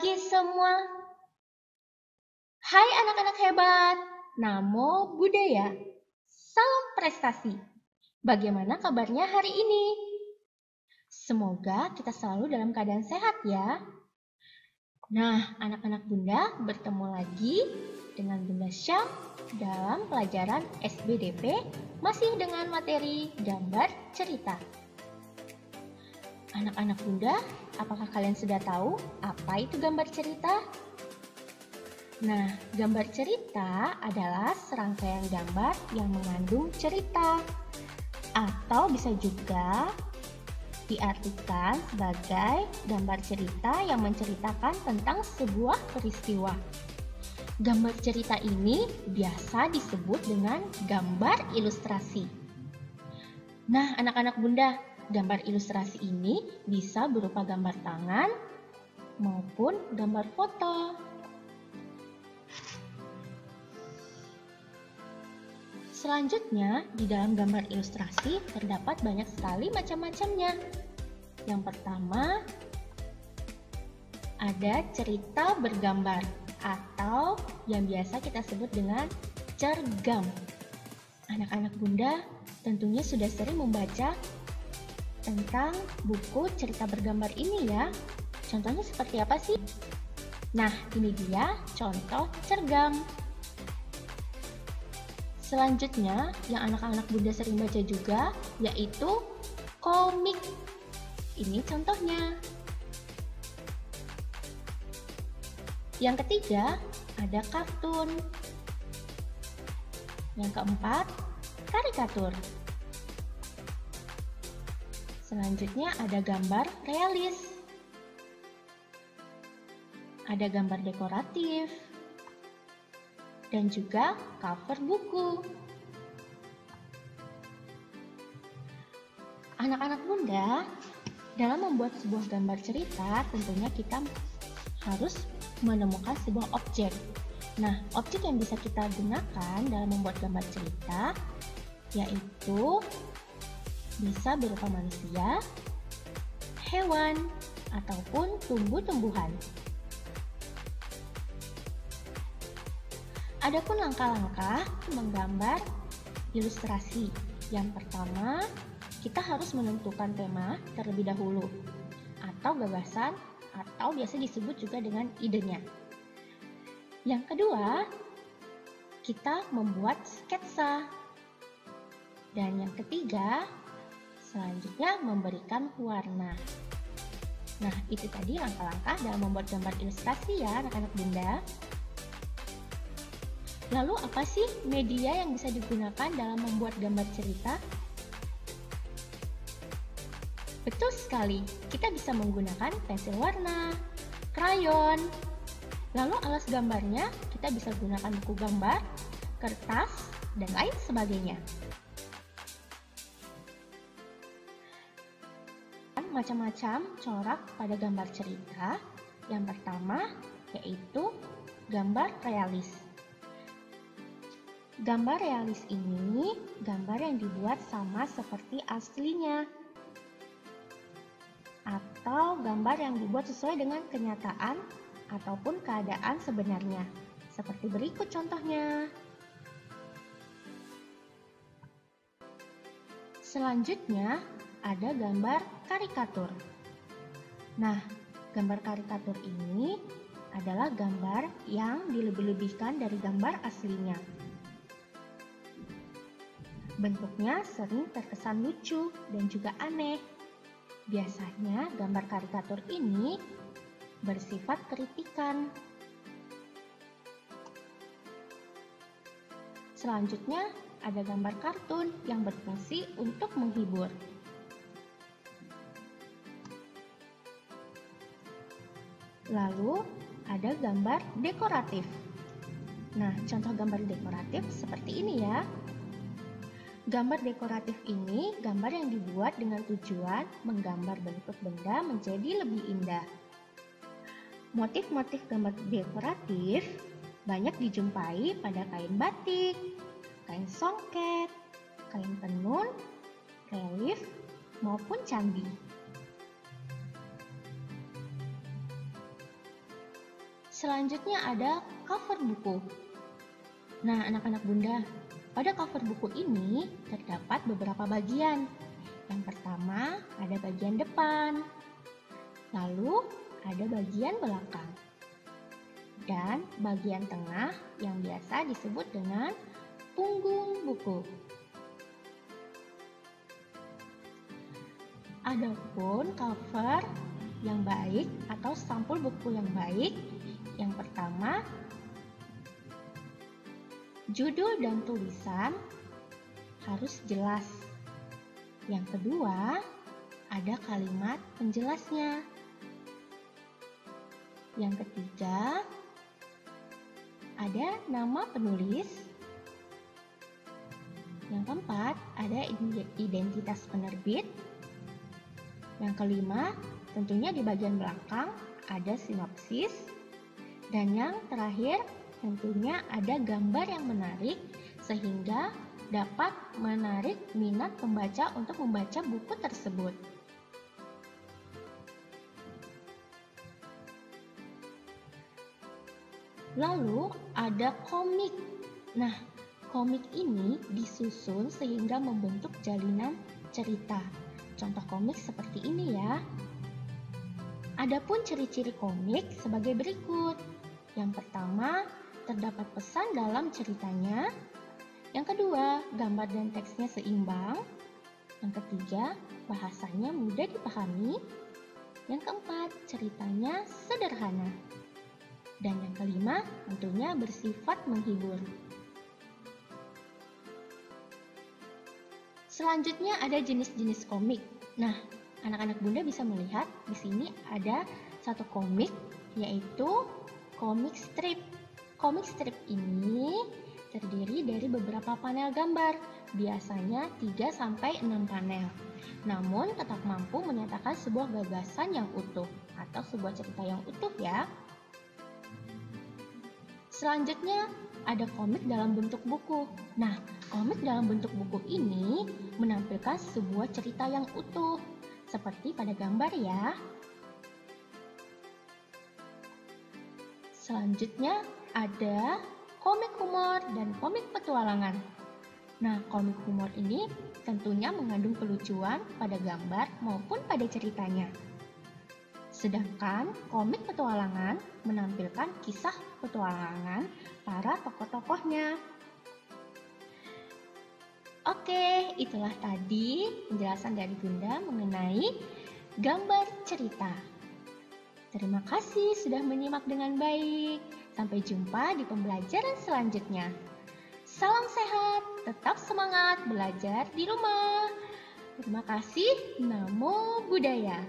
pagi semua. Hai anak-anak hebat. Namo Buddhaya. Salam prestasi. Bagaimana kabarnya hari ini? Semoga kita selalu dalam keadaan sehat ya. Nah, anak-anak Bunda bertemu lagi dengan Bunda Syam dalam pelajaran SBDP masih dengan materi gambar cerita. Anak-anak Bunda, apakah kalian sudah tahu apa itu gambar cerita? Nah, gambar cerita adalah serangkaian gambar yang mengandung cerita, atau bisa juga diartikan sebagai gambar cerita yang menceritakan tentang sebuah peristiwa. Gambar cerita ini biasa disebut dengan gambar ilustrasi. Nah, anak-anak Bunda, gambar ilustrasi ini bisa berupa gambar tangan maupun gambar foto. Selanjutnya, di dalam gambar ilustrasi terdapat banyak sekali macam-macamnya. Yang pertama, ada cerita bergambar atau yang biasa kita sebut dengan cergam. Anak-anak Bunda tentunya sudah sering membaca tentang buku cerita bergambar ini ya. Contohnya seperti apa sih? Nah, ini dia contoh cergam. Selanjutnya, yang anak-anak Bunda sering baca juga, yaitu komik. Ini contohnya. Yang ketiga, ada kartun. Yang keempat, karikatur. Selanjutnya ada gambar realis. Ada gambar dekoratif. Dan juga cover buku. Anak-anak Bunda, dalam membuat sebuah gambar cerita, tentunya kita harus menemukan sebuah objek. Nah, objek yang bisa kita gunakan dalam membuat gambar cerita yaitu bisa berupa manusia, hewan, ataupun tumbuh-tumbuhan. Adapun langkah-langkah menggambar ilustrasi. Yang pertama, kita harus menentukan tema terlebih dahulu, atau gagasan, atau biasa disebut juga dengan idenya. Yang kedua, kita membuat sketsa. Dan yang ketiga, selanjutnya memberikan warna. Nah, itu tadi langkah-langkah dalam membuat gambar ilustrasi ya, anak-anak Bunda. Lalu apa sih media yang bisa digunakan dalam membuat gambar cerita? Betul sekali, kita bisa menggunakan pensil warna, krayon. Lalu alas gambarnya kita bisa gunakan buku gambar, kertas, dan lain sebagainya. Macam-macam corak pada gambar cerita. Yang pertama yaitu gambar realis. Gambar realis ini gambar yang dibuat sama seperti aslinya, atau gambar yang dibuat sesuai dengan kenyataan ataupun keadaan sebenarnya. Seperti berikut contohnya. Selanjutnya ada gambar karikatur. Nah, gambar karikatur ini adalah gambar yang dilebih-lebihkan dari gambar aslinya. Bentuknya sering terkesan lucu dan juga aneh. Biasanya gambar karikatur ini bersifat kritikan. Selanjutnya ada gambar kartun yang berfungsi untuk menghibur. Lalu ada gambar dekoratif. Nah, contoh gambar dekoratif seperti ini ya. Gambar dekoratif ini gambar yang dibuat dengan tujuan menggambar bentuk benda menjadi lebih indah. Motif-motif gambar dekoratif banyak dijumpai pada kain batik, kain songket, kain tenun, relief, maupun candi. Selanjutnya ada cover buku. Nah, anak-anak Bunda, pada cover buku ini terdapat beberapa bagian. Yang pertama ada bagian depan, lalu ada bagian belakang, dan bagian tengah yang biasa disebut dengan punggung buku. Adapun cover yang baik atau sampul buku yang baik, yang pertama judul dan tulisan harus jelas. Yang kedua, ada kalimat penjelasnya. Yang ketiga, ada nama penulis. Yang keempat, ada identitas penerbit. Yang kelima, tentunya di bagian belakang ada sinopsis. Dan yang terakhir, tentunya ada gambar yang menarik sehingga dapat menarik minat pembaca untuk membaca buku tersebut. Lalu ada komik. Nah, komik ini disusun sehingga membentuk jalinan cerita. Contoh komik seperti ini ya. Adapun ciri-ciri komik sebagai berikut. Yang pertama, terdapat pesan dalam ceritanya. Yang kedua, gambar dan teksnya seimbang. Yang ketiga, bahasanya mudah dipahami. Yang keempat, ceritanya sederhana. Dan yang kelima, tentunya bersifat menghibur. Selanjutnya ada jenis-jenis komik. Nah, anak-anak Bunda bisa melihat di sini ada satu komik, yaitu komik strip. Komik strip ini terdiri dari beberapa panel gambar, biasanya 3-6 panel. Namun tetap mampu menyatakan sebuah gagasan yang utuh atau sebuah cerita yang utuh ya. Selanjutnya ada komik dalam bentuk buku. Nah, komik dalam bentuk buku ini menampilkan sebuah cerita yang utuh, seperti pada gambar ya. Selanjutnya ada komik humor dan komik petualangan. Nah, komik humor ini tentunya mengandung kelucuan pada gambar maupun pada ceritanya. Sedangkan komik petualangan menampilkan kisah petualangan para tokoh-tokohnya. Oke, itulah tadi penjelasan dari Bunda mengenai gambar cerita. Terima kasih sudah menyimak dengan baik. Sampai jumpa di pembelajaran selanjutnya. Salam sehat, tetap semangat belajar di rumah. Terima kasih, Namo Buddhaya.